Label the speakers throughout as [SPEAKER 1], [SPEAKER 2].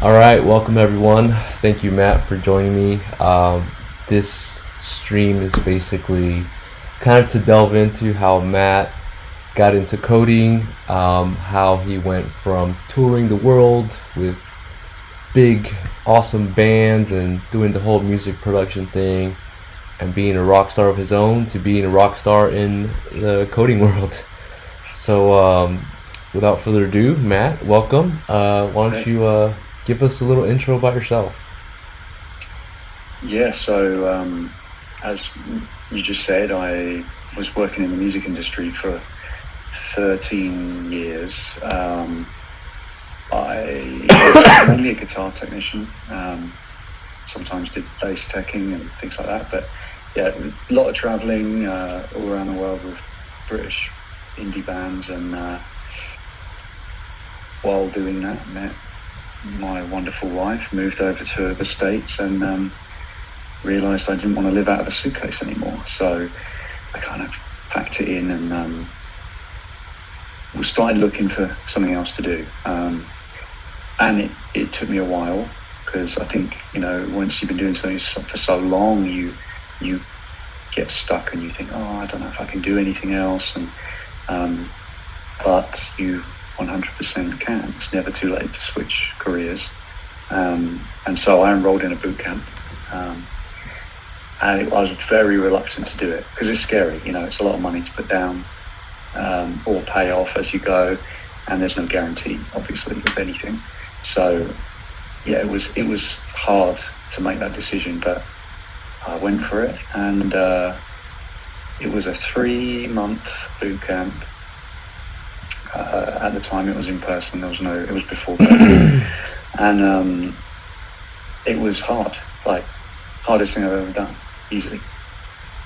[SPEAKER 1] All right, welcome everyone. Thank you, Matt, for joining me. This stream is basically kind of to delve into how Matt got into coding, how he went from touring the world with big, awesome bands and doing the whole music production thing and being a rock star of his own to being a rock star in the coding world. So, without further ado, Matt, welcome. Why don't
[SPEAKER 2] Okay.
[SPEAKER 1] you give us a little intro about yourself?
[SPEAKER 2] Yeah, so as you just said, I was working in the music industry for 13 years. I was mainly a guitar technician, sometimes did bass teching and things like that. But yeah, a lot of traveling all around the world with British indie bands. And while doing that, met my wonderful wife, moved over to the States, and realised I didn't want to live out of a suitcase anymore. So I kind of packed it in and started looking for something else to do. And it took me a while, because I think, once you've been doing something for so long, you get stuck and you think, oh, I don't know if I can do anything else. But you 100% can. It's never too late to switch careers. And so I enrolled in a boot camp. And I was very reluctant to do it because it's scary. It's a lot of money to put down or pay off as you go, and there's no guarantee, obviously, of anything. So yeah, it was hard to make that decision, but I went for it, and it was a 3-month boot camp. At the time, it was in person. It was before COVID, and it was hard, like hardest thing I've ever done, easily.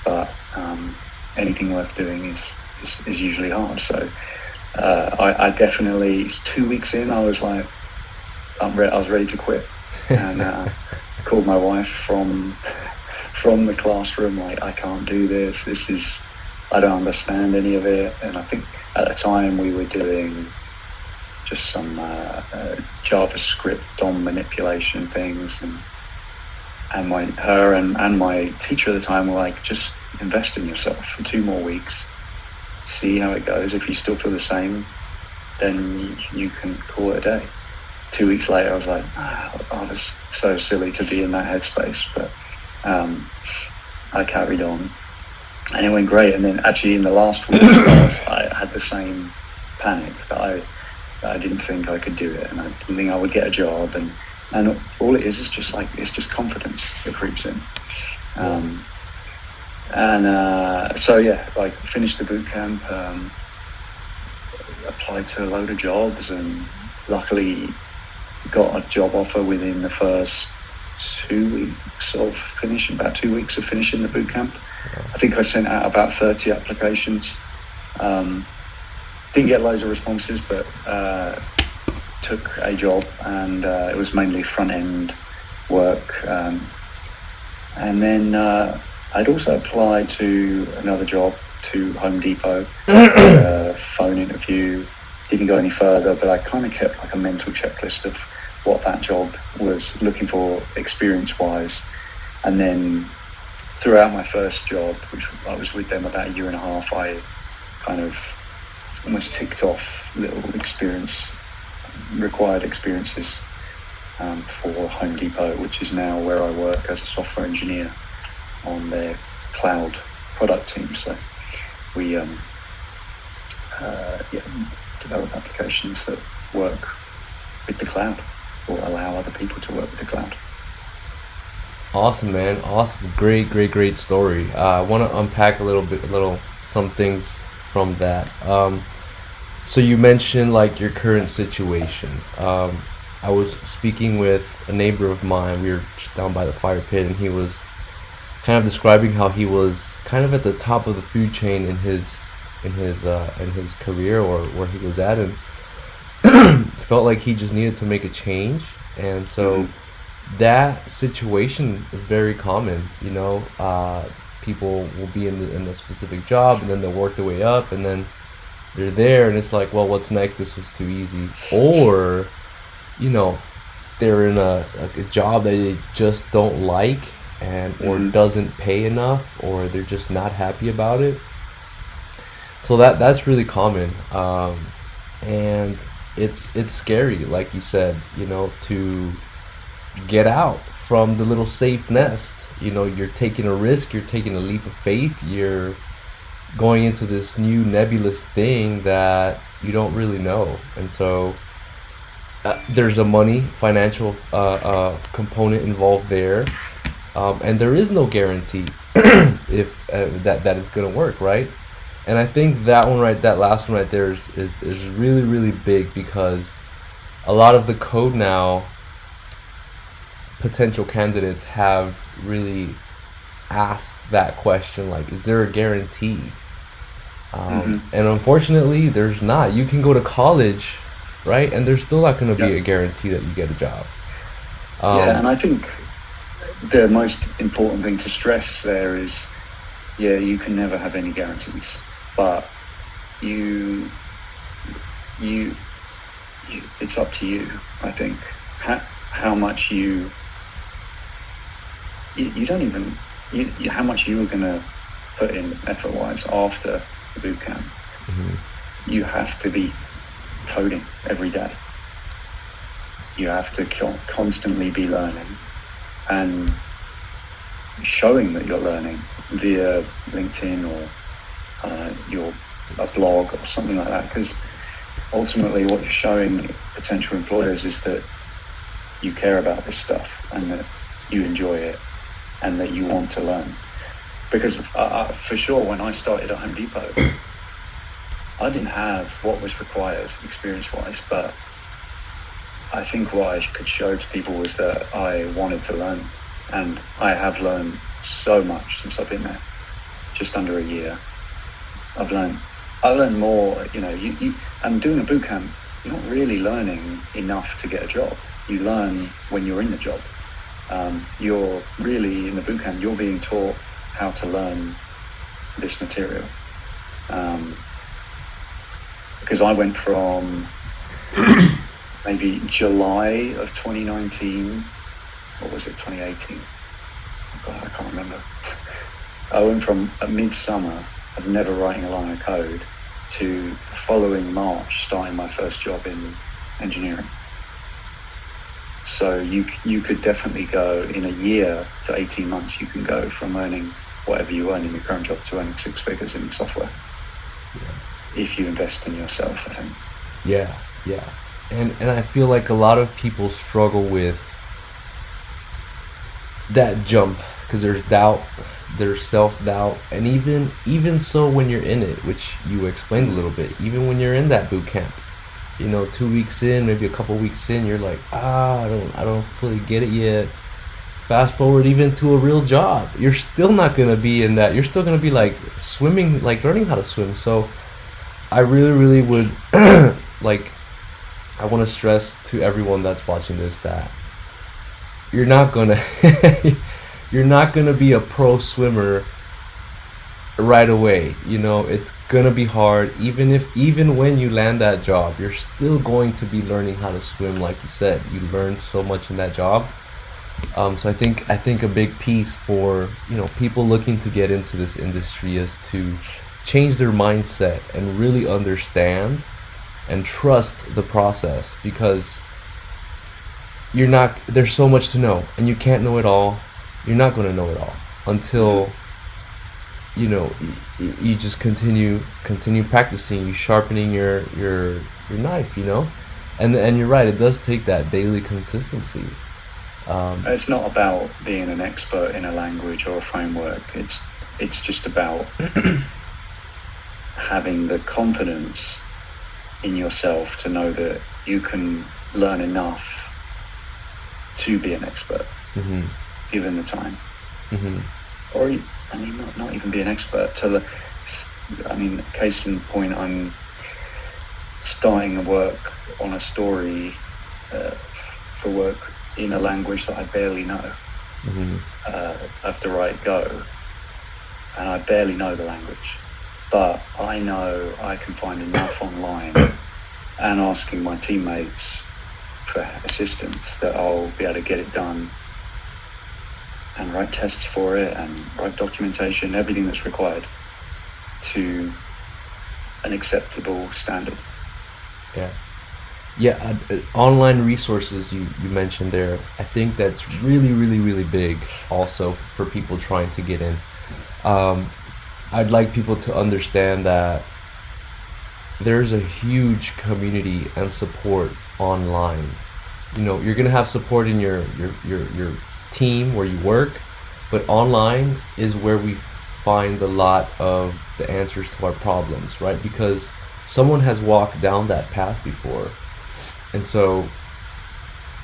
[SPEAKER 2] But anything worth doing is usually hard. So I definitely, 2 weeks in, I was like, I was ready to quit, and called my wife from the classroom, like, I can't do this. I don't understand any of it. And I think at the time we were doing just some JavaScript DOM manipulation things, and her and my teacher at the time were like, just invest in yourself for 2 more weeks, see how it goes. If you still feel the same, then you can call it a day. 2 weeks later, I was like, I was so silly to be in that headspace, but I carried on, and it went great. And then actually in the last week, I had the same panic that I didn't think I could do it, and I didn't think I would get a job, and all it is just like, it's just confidence that creeps in. So yeah, like, finished the boot camp, applied to a load of jobs, and luckily got a job offer within the first 2 weeks of finishing, about 2 weeks of finishing the boot camp. I think I sent out about 30 applications. Didn't get loads of responses, but took a job, and it was mainly front-end work. And then I'd also applied to another job, to Home Depot, a phone interview. Didn't go any further, but I kind of kept like a mental checklist of what that job was looking for experience-wise. And then throughout my first job, which I was with them about 1.5 years, I kind of almost ticked off little required experiences for Home Depot, which is now where I work as a software engineer on their cloud product team. So we develop applications that work with the cloud, or allow other people to work with the cloud.
[SPEAKER 1] Awesome, man. Awesome. Great story. I want to unpack some things from that. So you mentioned like your current situation. I was speaking with a neighbor of mine. We were just down by the fire pit, and he was kind of describing how he was kind of at the top of the food chain in his career, or where he was at, and felt like he just needed to make a change. And so that situation is very common. People will be in a specific job, and then they'll work their way up, and then they're there, and it's like, well, what's next? This was too easy. Or they're in a job that they just don't like, and or
[SPEAKER 2] Hmm.
[SPEAKER 1] doesn't pay enough, or they're just not happy about it. So that's really common, and it's scary, like you said, to get out from the little safe nest. You're taking a risk, you're taking a leap of faith, you're going into this new nebulous thing that you don't really know. And so there's a financial component involved there, and there is no guarantee if that it's gonna work, right? And I think that last one right there is really really big, because a lot of the CodeNow potential candidates have really asked that question, like, is there a guarantee?
[SPEAKER 2] Hmm.
[SPEAKER 1] And unfortunately, there's not. You can go to college, right, and there's still not going to be
[SPEAKER 2] Yeah.
[SPEAKER 1] a guarantee that you get a job.
[SPEAKER 2] Yeah, and
[SPEAKER 1] Um,
[SPEAKER 2] I think the most important thing to stress there is, yeah, you can never have any guarantees, but you, you, it's up to you. I think how much you don't even how much you were going to put in effort wise after the boot camp.
[SPEAKER 1] mhm.
[SPEAKER 2] You have to be coding every day. You have to constantly be learning and showing that you're learning via LinkedIn or a blog or something like that. Because ultimately, what you're showing potential employers is that you care about this stuff and that you enjoy it and that you want to learn. Because for sure, when I started at Home Depot, I didn't have what was required experience-wise, but I think what I could show to people was that I wanted to learn, and I have learned so much since I've been there. Just under a year, I've learned more. And doing a boot camp, you're not really learning enough to get a job. You learn when you're in the job. You're really in the boot camp. You're being taught how to learn this material. Because I went from maybe July of 2019, what was it, 2018? Oh God, I can't remember. I went from a midsummer of never writing a line of code to the following March starting my first job in engineering. So you could definitely go in a year to 18 months, you can go from earning whatever you earn in your current job to earning 6 figures in software.
[SPEAKER 1] Yeah.
[SPEAKER 2] If you invest in yourself, I think.
[SPEAKER 1] Yeah, yeah. And I feel like a lot of people struggle with that jump, because there's doubt, there's self-doubt, and even so when you're in it, which you explained a little bit, even when you're in that boot camp, 2 weeks in, maybe a couple weeks in, you're like, I don't fully get it yet. Fast forward even to a real job, you're still not gonna be in that. You're still gonna be like swimming, like learning how to swim. So I really, really would like. I want to stress to everyone that's watching this that you're not gonna you're not gonna be a pro swimmer right away. It's gonna be hard. Even when you land that job, you're still going to be learning how to swim. Like you said, you learned so much in that job. So I think a big piece for people looking to get into this industry is to change their mindset and really understand and trust the process, because there's so much to know, and you can't know it all. You're not going to know it all until you just continue practicing, you sharpening your knife, and you're right, it does take that daily consistency.
[SPEAKER 2] It's not about being an expert in a language or a framework. It's just about having the confidence in yourself to know that you can learn enough to be an expert,
[SPEAKER 1] hmm
[SPEAKER 2] given the time.
[SPEAKER 1] hmm
[SPEAKER 2] Or, not even be an expert. Case in point, I'm starting work on a story for work in a language that I barely know.
[SPEAKER 1] hmm
[SPEAKER 2] I have to write Go, and I barely know the language. But I know I can find enough online and asking my teammates for assistance, that I'll be able to get it done and write tests for it and write documentation, everything that's required to an acceptable standard.
[SPEAKER 1] Online resources you mentioned there, I think that's really, really, really big also for people trying to get in. I'd like people to understand that there's a huge community and support online. You're gonna have support in your team where you work, but online is where we find a lot of the answers to our problems, right? Because someone has walked down that path before, and so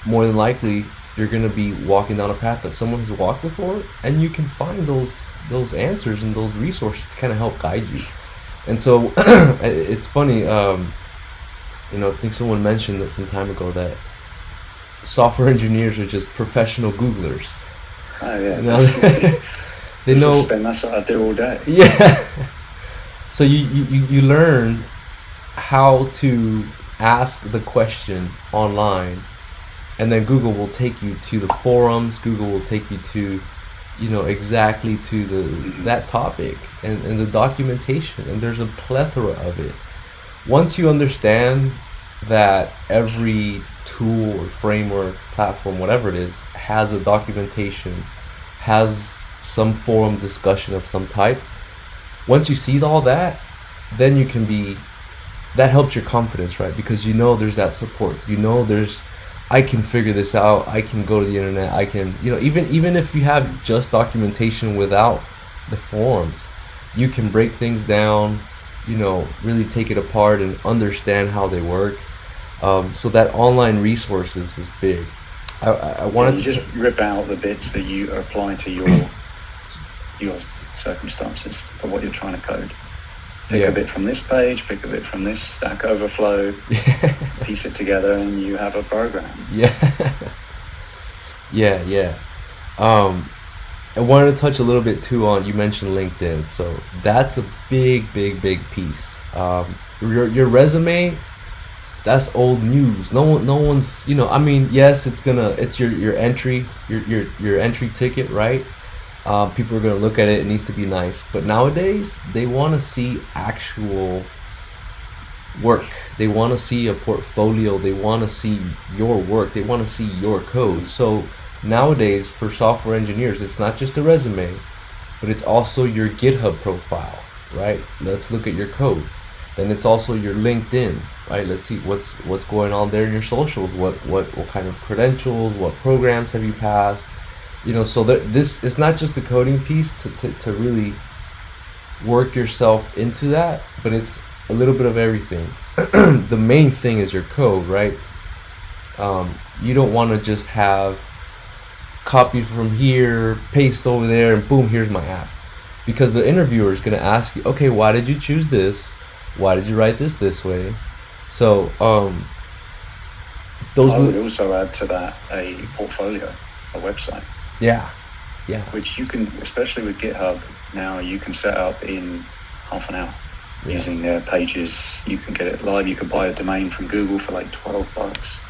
[SPEAKER 1] more than likely you're gonna be walking down a path that someone has walked before, and you can find those answers and those resources to kind of help guide you. And so it's funny, I think someone mentioned that some time ago that software engineers are just professional Googlers.
[SPEAKER 2] Oh yeah,
[SPEAKER 1] they know.
[SPEAKER 2] That's what I do all day.
[SPEAKER 1] Yeah. So you learn how to ask the question online, and then Google will take you to the forums. Google will take you to, exactly to that topic and the documentation, and there's a plethora of it. Once you understand that every tool or framework, platform, whatever it is, has a documentation, has some forum discussion of some type, once you see all that, then that helps your confidence, right? Because there's that support. I can figure this out. I can go to the internet. I can, even if you have just documentation without the forums, you can break things down, really take it apart and understand how they work. So that online resources is big. I wanted to
[SPEAKER 2] just rip out the bits that you apply to your circumstances for what you're trying to code. Pick a bit from this page, pick a bit from this Stack Overflow, piece it together, and you have a program.
[SPEAKER 1] Yeah. I wanted to touch a little bit too on, you mentioned LinkedIn, so that's a big piece. Your resume, that's old news. No one's, yes, it's your entry, your entry ticket, right? People are gonna look at it. It needs to be nice, but nowadays they want to see actual work. They want to see a portfolio. They want to see your work. They want to see your code. So nowadays, for software engineers, it's not just a resume, but it's also your GitHub profile, right? Let's look at your code. Then it's also your LinkedIn, right? Let's see what's going on there in your socials. What kind of credentials? What programs have you passed? So this is not just the coding piece to really work yourself into that, but it's a little bit of everything. The main thing is your code, right? You don't want to just have copy from here, paste over there, and boom, here's my app. Because the interviewer is going to ask you, okay, why did you choose this? Why did you write this way? So
[SPEAKER 2] I would also add to that a portfolio, a website.
[SPEAKER 1] Yeah.
[SPEAKER 2] Which you can, especially with GitHub now, you can set up in half an hour using their pages. You can get it live. You can buy a domain from Google for like $12.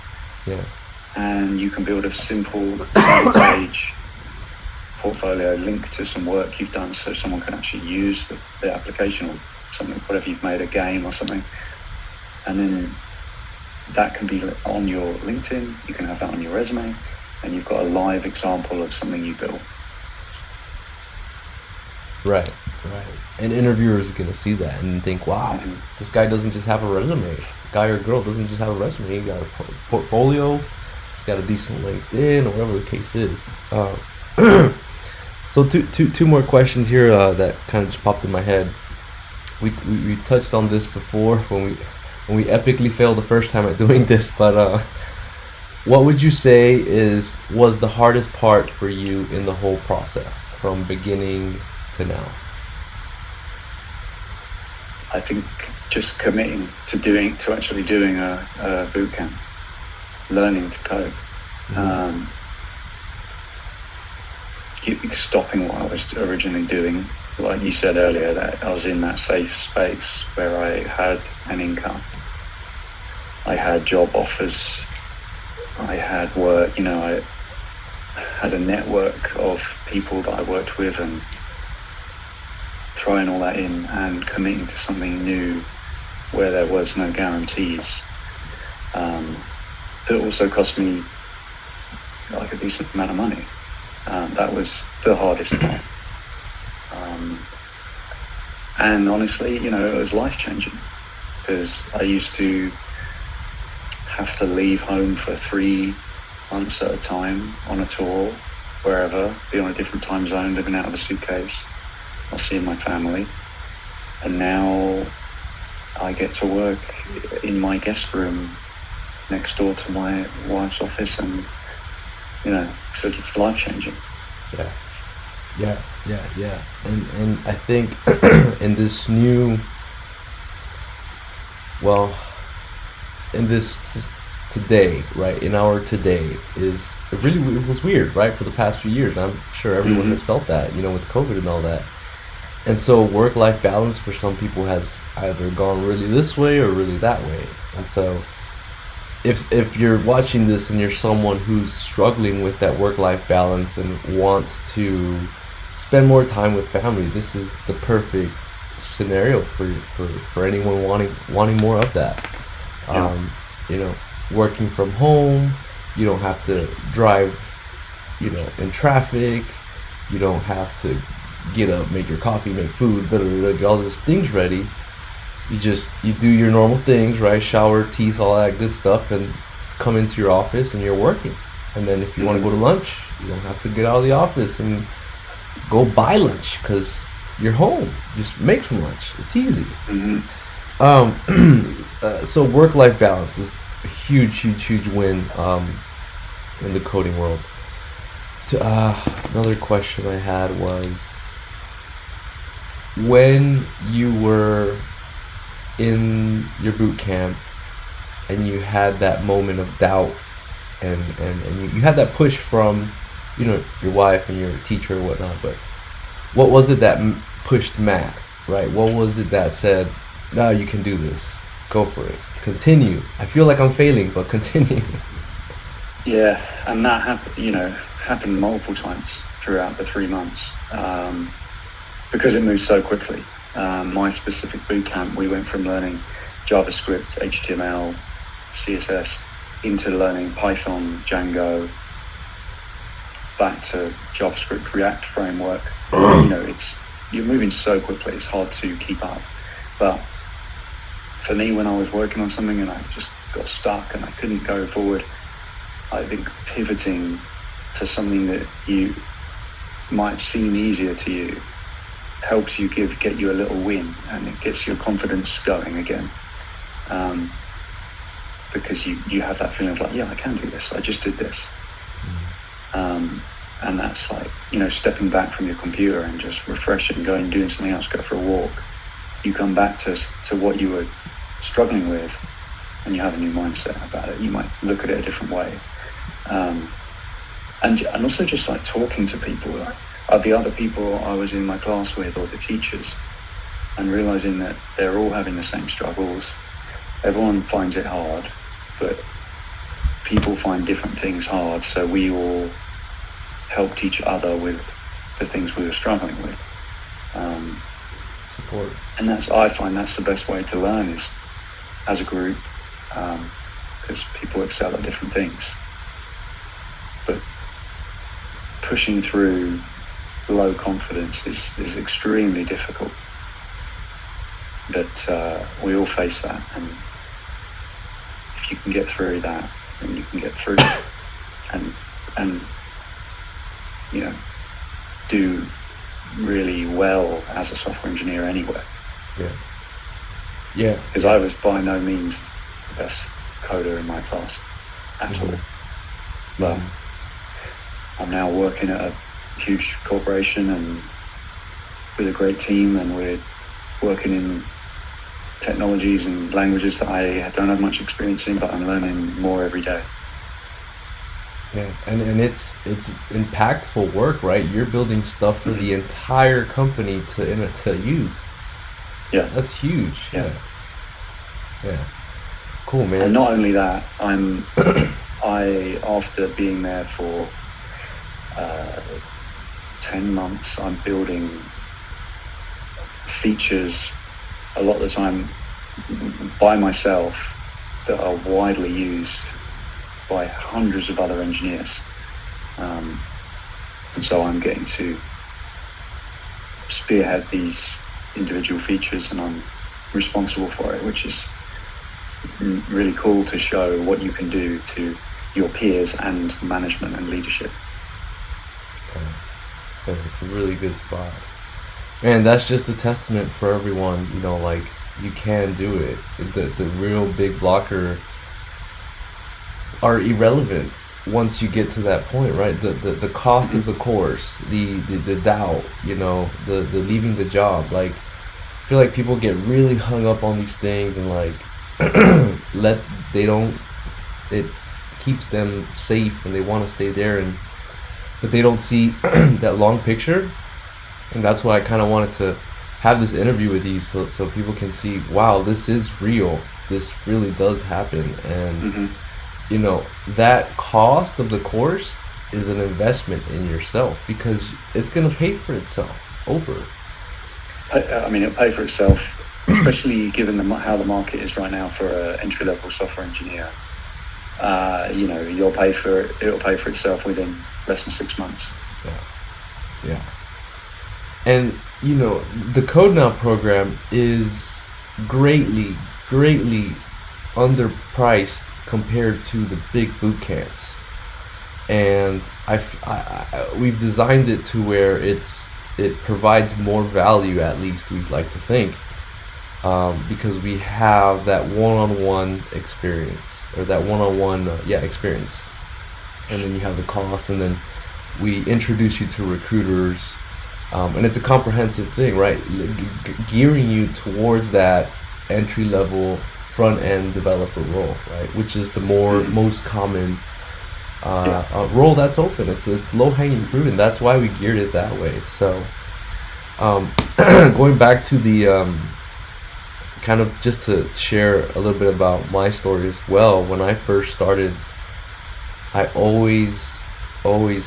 [SPEAKER 1] Yeah.
[SPEAKER 2] And you can build a simple page portfolio linked to some work you've done, so someone can actually use the application or something, whatever you've made, a game or something. And then that can be on your LinkedIn. You can have that on your resume. And you've got a live example of something you built.
[SPEAKER 1] Right. And interviewers are going to see that and think, wow, this guy doesn't just have a resume. Guy or girl doesn't just have a resume. He got a portfolio. He's got a decent LinkedIn, or whatever the case is. So two more questions here that kind of just popped in my head. We touched on this before when we epically failed the first time at doing this, but what would you say was the hardest part for you in the whole process from beginning to now?
[SPEAKER 2] I think just committing to actually doing a boot camp, learning to code, stopping what I was originally doing. Like you said earlier, that I was in that safe space where I had an income, I had job offers I had work, I had a network of people that I worked with, and trying all that in and committing to something new where there was no guarantees. That also cost me like a decent amount of money. That was the hardest part. And honestly, it was life-changing, because I used to have to leave home for 3 months at a time on a tour, wherever, be on a different time zone, living out of a suitcase, not seeing my family. And now I get to work in my guest room next door to my wife's office, and it's life-changing.
[SPEAKER 1] Yeah. And I think in this in this today, right? In our today it was weird, right? For the past few years, and I'm sure everyone has felt that, with COVID and all that. And so work-life balance for some people has either gone really this way or really that way. And so if you're watching this and you're someone who's struggling with that work-life balance and wants to spend more time with family, this is the perfect scenario for anyone wanting more of that. Working from home, you don't have to drive, in traffic. You don't have to get up, make your coffee, make food, get all these things ready. You do your normal things, right? Shower, teeth, all that good stuff, and come into your office and you're working. And then if you want to go to lunch, you don't have to get out of the office and go buy lunch, because you're home. Just make some lunch. It's easy. So work-life balance is a huge win in the coding world. Another question I had was, when you were in your boot camp and you had that moment of doubt, and you had that push from your wife and your teacher and whatnot, but what was it that pushed Matt, right? What was it that said, no, you can do this, go for it, continue, I feel like I'm failing, but continue?
[SPEAKER 2] Yeah, and that happened multiple times throughout the 3 months, because it moved so quickly. My specific boot camp, we went from learning JavaScript, HTML, CSS, into learning Python, Django, back to JavaScript, React framework. You're moving so quickly, it's hard to keep up. But for me, when I was working on something and I just got stuck and I couldn't go forward, I think pivoting to something that you might seem easier to you helps you get you a little win, and it gets your confidence going again, because you have that feeling of like, yeah, I can do this, I just did this. And that's like, stepping back from your computer and just refreshing, going and doing something else, go for a walk. You come back to what you were struggling with, and you have a new mindset about it. You might look at it a different way. And also just like talking to people, like the other people I was in my class with, or the teachers, and realizing that they're all having the same struggles. Everyone finds it hard, but people find different things hard, so we all helped each other with the things we were struggling with.
[SPEAKER 1] Support.
[SPEAKER 2] And I find that's the best way to learn, is as a group, because people excel at different things. But pushing through low confidence is extremely difficult. But we all face that, and if you can get through that, then you can get through it, and do really well as a software engineer anyway.
[SPEAKER 1] Yeah.
[SPEAKER 2] Because I was by no means the best coder in my class at all. But I'm now working at a huge corporation and with a great team, and we're working in technologies and languages that I don't have much experience in, but I'm learning more every day.
[SPEAKER 1] Yeah, and it's impactful work, right? You're building stuff for the entire company to use.
[SPEAKER 2] Yeah,
[SPEAKER 1] that's huge. Yeah. Cool, man.
[SPEAKER 2] And not only that, I'm After being there for 10 months, I'm building features a lot of the time by myself that are widely used by hundreds of other engineers. And so I'm getting to spearhead these individual features, and I'm responsible for it, which is really cool to show what you can do to your peers and management and leadership.
[SPEAKER 1] Yeah, it's a really good spot. Man, that's just a testament for everyone, you know, like you can do it. The real big blocker are irrelevant once you get to that point, right? The cost of the course, the doubt, you know, the leaving the job. Like I feel like people get really hung up on these things and like it keeps them safe and they want to stay there, and but they don't see that long picture. And that's why I kind of wanted to have this interview with you, so people can see, wow, this is real, this really does happen. And you know, that cost of the course is an investment in yourself because it's going to pay for itself over.
[SPEAKER 2] I mean, it'll pay for itself, especially given how the market is right now for an entry-level software engineer. You know, it'll pay for itself within less than 6 months.
[SPEAKER 1] Yeah. And you know, the CodeNow program is greatly underpriced compared to the big boot camps, and we've designed it to where it provides more value, at least we'd like to think, because we have that one-on-one experience, or that one-on-one experience, and then you have the cost, and then we introduce you to recruiters, and it's a comprehensive thing, right? Gearing you towards that entry-level front-end developer role, right? Which is the most common role that's open. It's low-hanging fruit, and that's why we geared it that way. So, going back to the kind of just to share a little bit about my story as well. When I first started, I always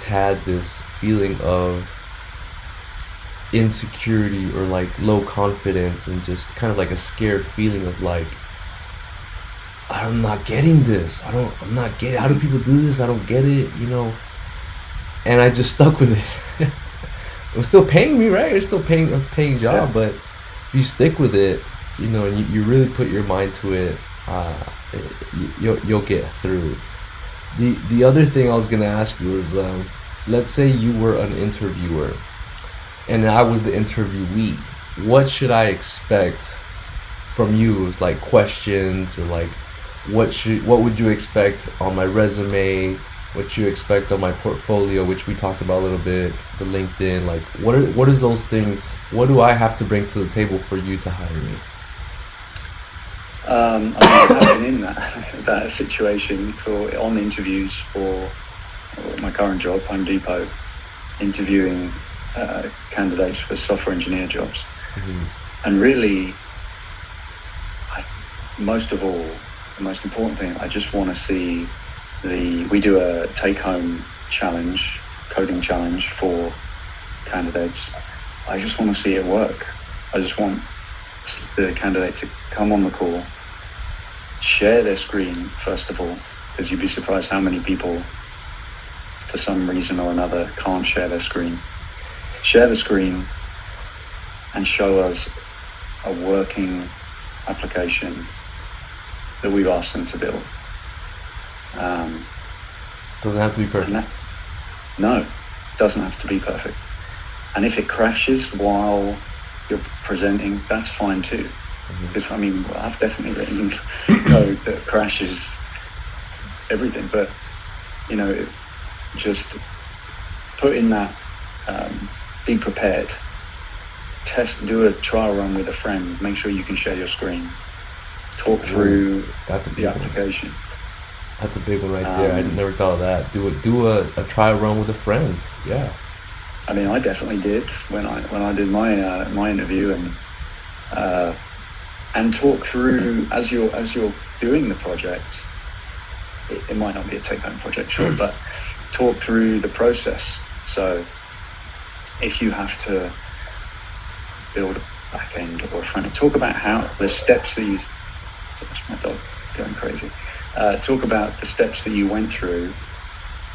[SPEAKER 1] had this feeling of insecurity or like low confidence, and just kind of like a scared feeling of like, I'm not getting this. I'm not getting, how do people do this? I don't get it, you know. And I just stuck with it. It was still paying me, right? It's still a paying job, but if you stick with it, you know, and you really put your mind to it, you'll get through. The other thing I was gonna ask you is, let's say you were an interviewer, and I was the interviewee. What should I expect from you? It's like questions, or like what would you expect on my resume? What you expect on my portfolio, which we talked about a little bit, the LinkedIn. Like what is those things? What do I have to bring to the table for you to hire me?
[SPEAKER 2] I've been in that situation on interviews for my current job, Home Depot, interviewing candidates for software engineer jobs. And really, most of all, the most important thing, I just want to see we do a take-home challenge, coding challenge for candidates. I just want to see it work. I just want the candidate to come on the call, share their screen first of all, because you'd be surprised how many people, for some reason or another, can't share their screen. Share the screen and show us a working application that we've asked them to build.
[SPEAKER 1] Doesn't have to be perfect.
[SPEAKER 2] No, doesn't have to be perfect. And if it crashes while you're presenting, that's fine too. Because I mean, I've definitely written code that crashes everything, but you know, just put in that, be prepared. Do a trial run with a friend. Make sure you can share your screen. Talk through the application.
[SPEAKER 1] That's a big one right there. I never thought of that. Do a trial run with a friend. Yeah.
[SPEAKER 2] I mean, I definitely did when I did my interview, and talk through as you're doing the project. it might not be a take-home project, sure, but talk through the process. So if you have to build a back end or a front end, talk about how the steps that you, that's my dog going crazy, talk about the steps that you went through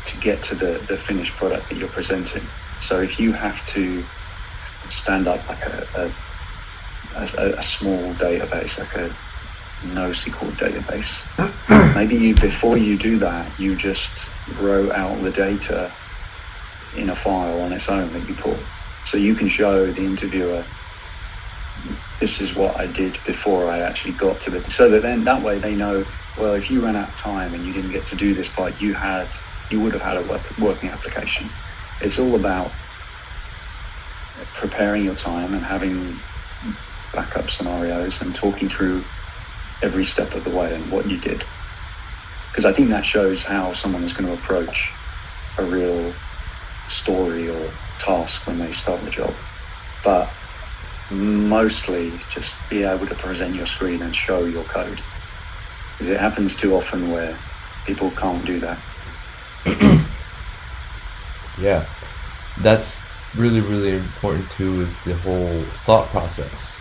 [SPEAKER 2] to get to the finished product that you're presenting. So if you have to stand up like a small database, like a NoSQL database, maybe before you do that, you just wrote out the data in a file on its own that you pull. So you can show the interviewer, this is what I did before I actually got to the, so that then that way they know, well, if you ran out of time and you didn't get to do this part, you would have had a working application. It's all about preparing your time and having backup scenarios and talking through every step of the way and what you did. Because I think that shows how someone is going to approach a real story or task when they start the job. But mostly just be able to present your screen and show your code. Because it happens too often where people can't do that.
[SPEAKER 1] Yeah, that's really, really important too, is the whole thought process.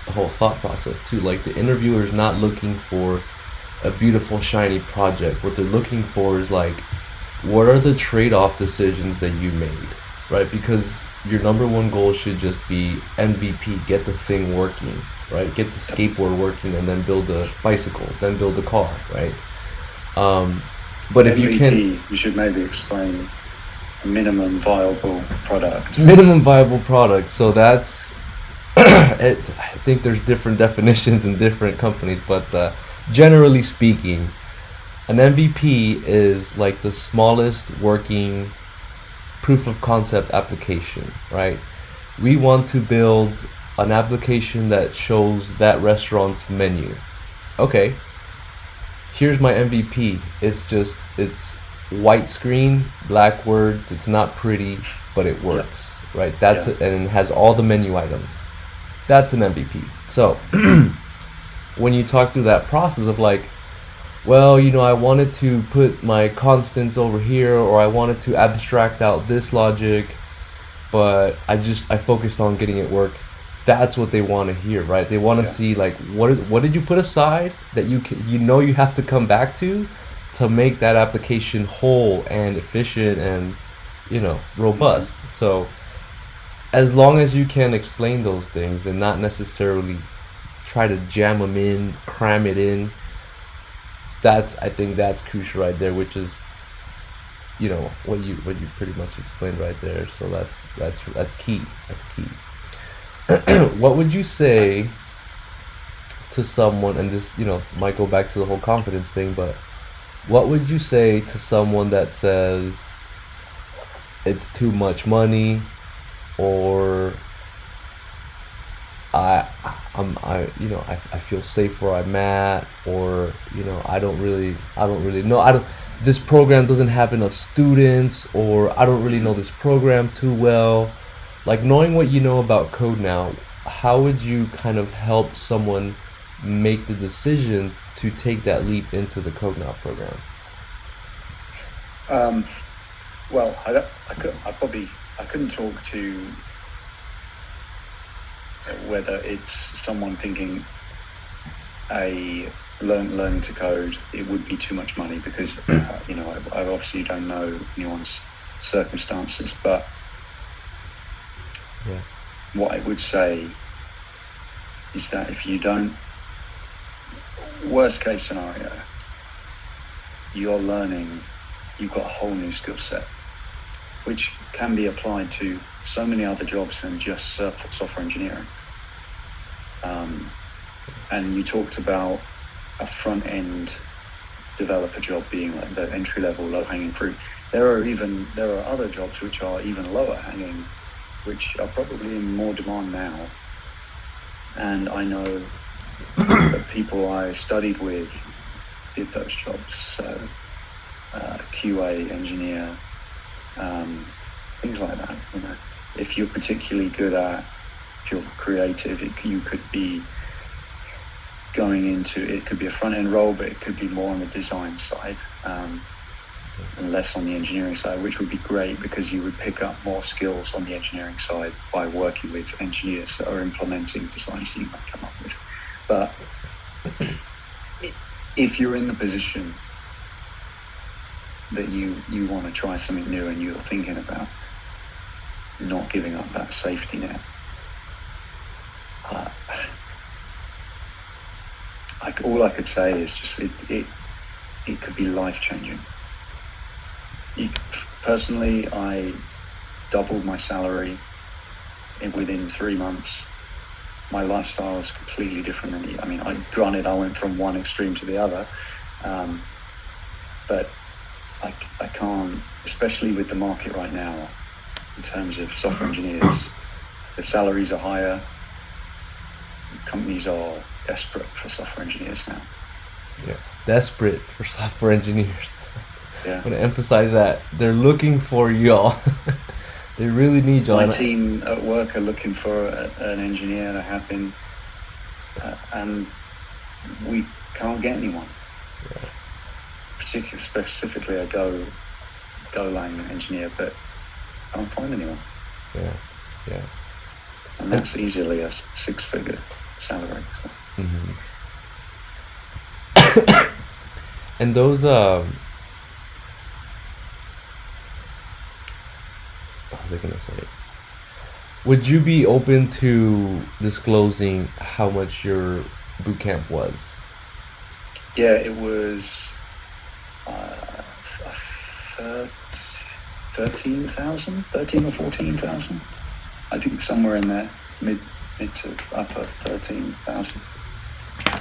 [SPEAKER 1] The whole thought process too. Like, the interviewer is not looking for a beautiful, shiny project. What they're looking for is like, what are the trade-off decisions that you made, right? Because your number one goal should just be MVP, get the thing working, right? Get the skateboard working, and then build a bicycle, then build a car, right? But if
[SPEAKER 2] MVP,
[SPEAKER 1] you can,
[SPEAKER 2] you should maybe explain minimum viable product.
[SPEAKER 1] minimum viable product. So that's I think there's different definitions in different companies, but generally speaking, an MVP is like the smallest working proof of concept application, right? We want to build an application that shows that restaurant's menu. Okay, here's my MVP. It's white screen, black words. It's not pretty, but it works, right? That's it, and it has all the menu items. That's an MVP. So when you talk through that process of like, well, I wanted to put my constants over here, or I wanted to abstract out this logic, but I focused on getting it work. That's what they want to hear, right? They want to see like, what did you put aside that you have to come back to make that application whole and efficient and robust. So as long as you can explain those things and not necessarily try to jam them in, cram it in, I think that's crucial right there, which is what you pretty much explained right there. So that's key. That's key. What would you say to someone, and this might go back to the whole confidence thing, but what would you say to someone that says it's too much money, or I feel safe where I'm at, or I don't really know, this program doesn't have enough students, or I don't really know this program too well. Like, knowing what you know about CodeNow, how would you kind of help someone make the decision to take that leap into the CodeNow program?
[SPEAKER 2] Well, I couldn't talk to whether it's someone thinking learning to code, it would be too much money, because I obviously don't know anyone's circumstances, but what I would say is that if you don't, worst case scenario, you're learning, you've got a whole new skill set, which can be applied to so many other jobs than just software engineering. And you talked about a front-end developer job being like the entry-level, low-hanging fruit. There are other jobs which are even lower hanging, which are probably in more demand now. And I know that people I studied with did those jobs. So QA engineer, things like that. If you're particularly good at, if you're creative, you could be going into, it could be a front end role, but it could be more on the design side, and less on the engineering side, which would be great because you would pick up more skills on the engineering side by working with engineers that are implementing designs that you might come up with. But if you're in the position that you want to try something new and you're thinking about not giving up that safety net, all I could say is just it could be life-changing. Personally, I doubled my salary within 3 months. My lifestyle is completely different than, I mean, granted, I went from one extreme to the other, but I can't, especially with the market right now, in terms of software engineers, the salaries are higher. Companies are desperate for software engineers now.
[SPEAKER 1] Yeah, desperate for software engineers.
[SPEAKER 2] Yeah.
[SPEAKER 1] I want to emphasize that. They're looking for y'all. They really need y'all.
[SPEAKER 2] My team at work are looking for an engineer, and I have been, and we can't get anyone.
[SPEAKER 1] Yeah.
[SPEAKER 2] Specifically a Golang engineer, but I don't find anyone.
[SPEAKER 1] Yeah, yeah.
[SPEAKER 2] And that's easily a 6-figure salary. So.
[SPEAKER 1] Mm-hmm. And those, what was I gonna say? Would you be open to disclosing how much your bootcamp was?
[SPEAKER 2] Yeah, it was 13,000 or 14,000. I think somewhere in there, mid to upper 13,000.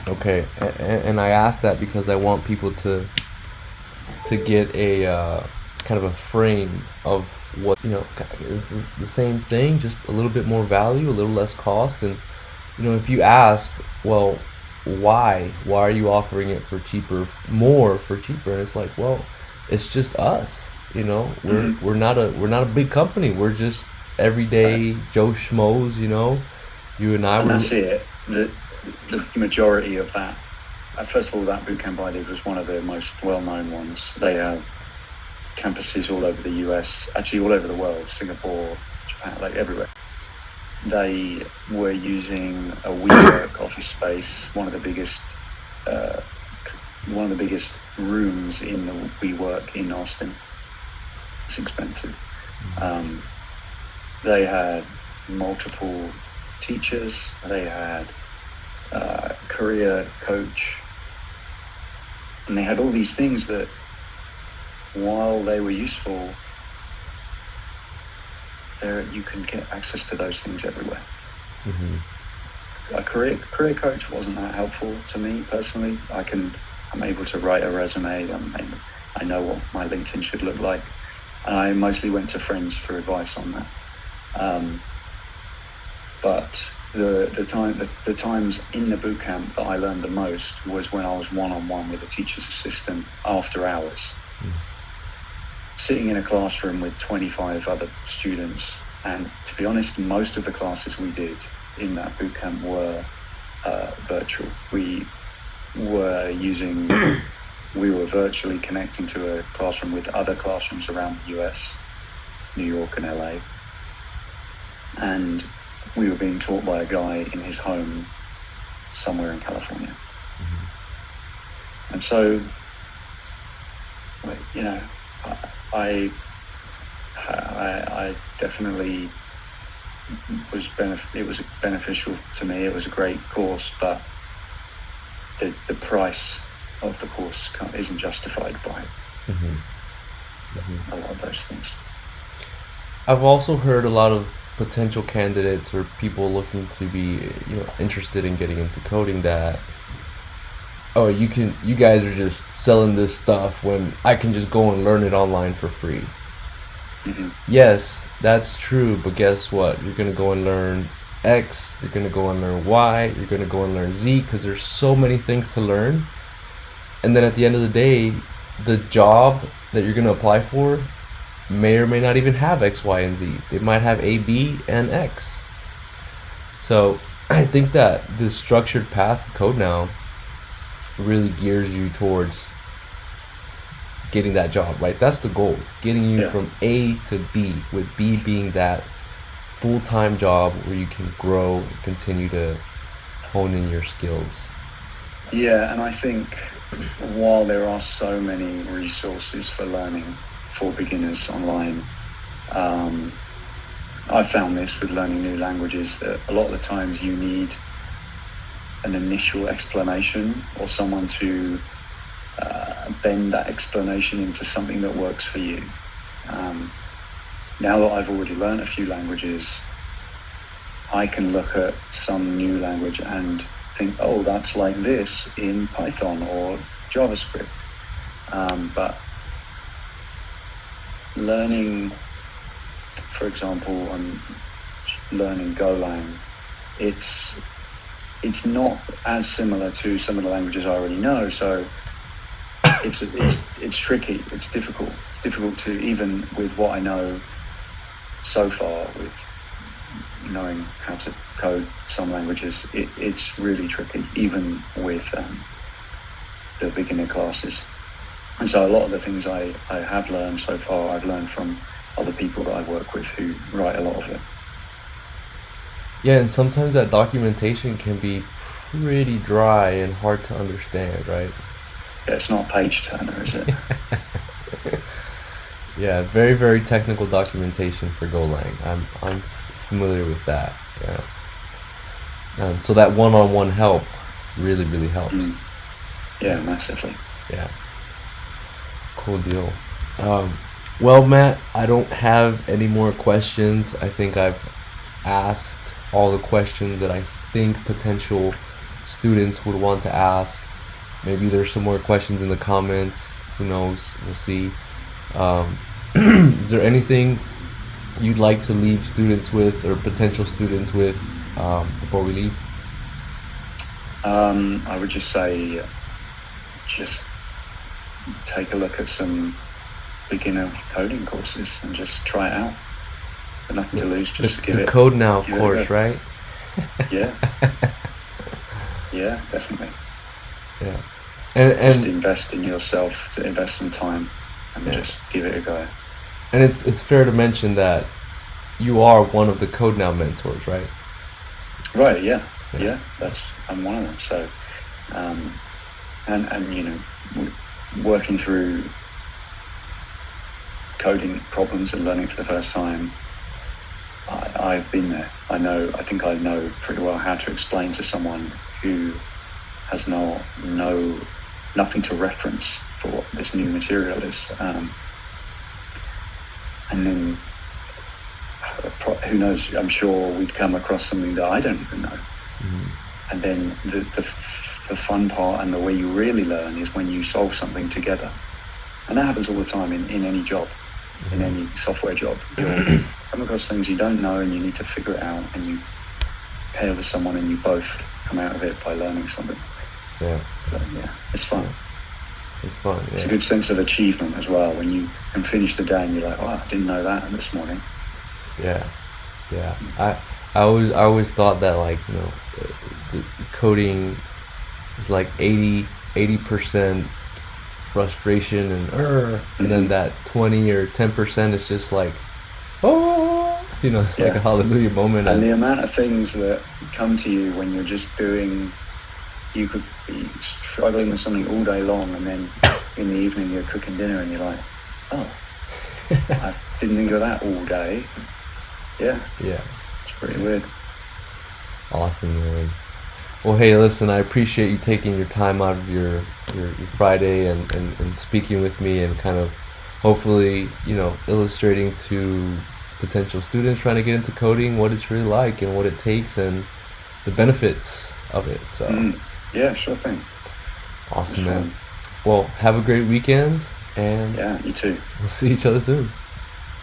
[SPEAKER 1] Okay, and I asked that because I want people to get a kind of a frame of what, is the same thing, just a little bit more value, a little less cost. And if you ask, well, why are you offering it for cheaper, and it's like, well, it's just us,
[SPEAKER 2] Mm-hmm.
[SPEAKER 1] we're not a big company, we're just everyday Joe Schmoes, you and I
[SPEAKER 2] And
[SPEAKER 1] were.
[SPEAKER 2] that's it. The majority of that, first of all, that bootcamp I did was one of the most well-known ones. They have campuses all over the US, actually all over the world, Singapore, Japan, like everywhere. They were using a WeWork office space, one of the biggest rooms in the WeWork in Austin. It's expensive. They had multiple teachers. They had career coach, and they had all these things that, while they were useful, you can get access to those things everywhere.
[SPEAKER 1] Mm-hmm.
[SPEAKER 2] A career coach wasn't that helpful to me personally. I'm able to write a resume. I know what my LinkedIn should look like, and I mostly went to friends for advice on that. But the times in the bootcamp that I learned the most was when I was one-on-one with a teacher's assistant after hours, sitting in a classroom with 25 other students. And to be honest, most of the classes we did in that bootcamp were virtual. We were virtually connecting to a classroom with other classrooms around the US, New York and LA. And we were being taught by a guy in his home somewhere in California. Mm-hmm. And so, I definitely it was beneficial to me. It was a great course, but the price of the course isn't justified by a lot of those things.
[SPEAKER 1] I've also heard a lot of potential candidates or people looking to be interested in getting into coding that, oh, you guys are just selling this stuff when I can just go and learn it online for free.
[SPEAKER 2] Mm-hmm.
[SPEAKER 1] Yes, that's true, but guess what? You're gonna go and learn X, you're gonna go and learn Y, you're gonna go and learn Z, because there's so many things to learn. And then at the end of the day, the job that you're gonna apply for may or may not even have X, Y, and Z. They might have A, B, and X. So I think that this structured path of CodeNow really gears you towards getting that job, right? That's the goal. It's getting you
[SPEAKER 2] Yeah.
[SPEAKER 1] from A to B, with B being that full-time job where you can grow and continue to hone in your skills.
[SPEAKER 2] Yeah, and I think while there are so many resources for learning for beginners online, I found this with learning new languages, that a lot of the times you need an initial explanation or someone to bend that explanation into something that works for you. Now that I've already learned a few languages, I can look at some new language and think, oh, that's like this in Python or JavaScript. But learning, for example, I'm learning Golang, it's not as similar to some of the languages I already know, so it's tricky, it's difficult. It's difficult to, even with what I know so far, with knowing how to code some languages, it's really tricky, even with the beginner classes. And so a lot of the things I have learned so far, I've learned from other people that I work with who write a lot of it.
[SPEAKER 1] Yeah, and sometimes that documentation can be pretty dry and hard to understand, right?
[SPEAKER 2] Yeah, it's not page turner, is it?
[SPEAKER 1] Yeah, very, very technical documentation for Golang. I'm familiar with that. Yeah. And so that one-on-one help really, really helps.
[SPEAKER 2] Yeah, massively.
[SPEAKER 1] Yeah. Cool deal. Well, Matt, I don't have any more questions. I think I've asked all the questions that I think potential students would want to ask. Maybe there's some more questions in the comments. Who knows? We'll see. Is there anything you'd like to leave students with, or potential students with, before we leave?
[SPEAKER 2] I would just say, just take a look at some beginner coding courses and just try it out. But nothing to lose. Just give
[SPEAKER 1] the
[SPEAKER 2] it.
[SPEAKER 1] CodeNow
[SPEAKER 2] give it a
[SPEAKER 1] course,
[SPEAKER 2] go.
[SPEAKER 1] right?
[SPEAKER 2] Yeah. Yeah, definitely.
[SPEAKER 1] Yeah.
[SPEAKER 2] Just
[SPEAKER 1] And
[SPEAKER 2] invest in yourself, to invest some time, and
[SPEAKER 1] yeah.
[SPEAKER 2] just give it a go.
[SPEAKER 1] And it's fair to mention that you are one of the CodeNow mentors, right?
[SPEAKER 2] Right. Yeah.
[SPEAKER 1] Yeah.
[SPEAKER 2] Yeah. I'm one of them. So, and you know, working through coding problems and learning for the first time, I've been there. I think I know pretty well how to explain to someone who has nothing to reference for what this new material is. And then, who knows, I'm sure we'd come across something that I don't even know.
[SPEAKER 1] Mhm.
[SPEAKER 2] And then the fun part and the way you really learn is when you solve something together. And that happens all the time in any job, in any software job. You'll come across things you don't know and you need to figure it out, and you pair with someone and you both come out of it by learning something.
[SPEAKER 1] Yeah.
[SPEAKER 2] So yeah, it's fun.
[SPEAKER 1] It's fun.
[SPEAKER 2] It's a
[SPEAKER 1] Yeah.
[SPEAKER 2] good sense of achievement as well when you can finish the day and you're like, oh, I didn't know that this morning.
[SPEAKER 1] Yeah. Yeah. I always thought that, like, the coding is like 80% frustration and then that 20 or 10% is just like, oh, it's like a hallelujah moment.
[SPEAKER 2] And the amount of things that come to you when you're just doing, you could be struggling with something all day long, and then in the evening you're cooking dinner and you're like, oh, I didn't think of that all day. Yeah.
[SPEAKER 1] Yeah.
[SPEAKER 2] It's pretty weird.
[SPEAKER 1] Awesome, man. Well, hey, listen, I appreciate you taking your time out of your Friday and speaking with me, and kind of hopefully, illustrating to potential students trying to get into coding what it's really like and what it takes and the benefits of it. So
[SPEAKER 2] Yeah, sure thing.
[SPEAKER 1] Awesome, man. Well, have a great weekend, and
[SPEAKER 2] yeah, you too.
[SPEAKER 1] We'll see each other soon.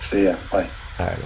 [SPEAKER 2] See ya. Bye.
[SPEAKER 1] All right.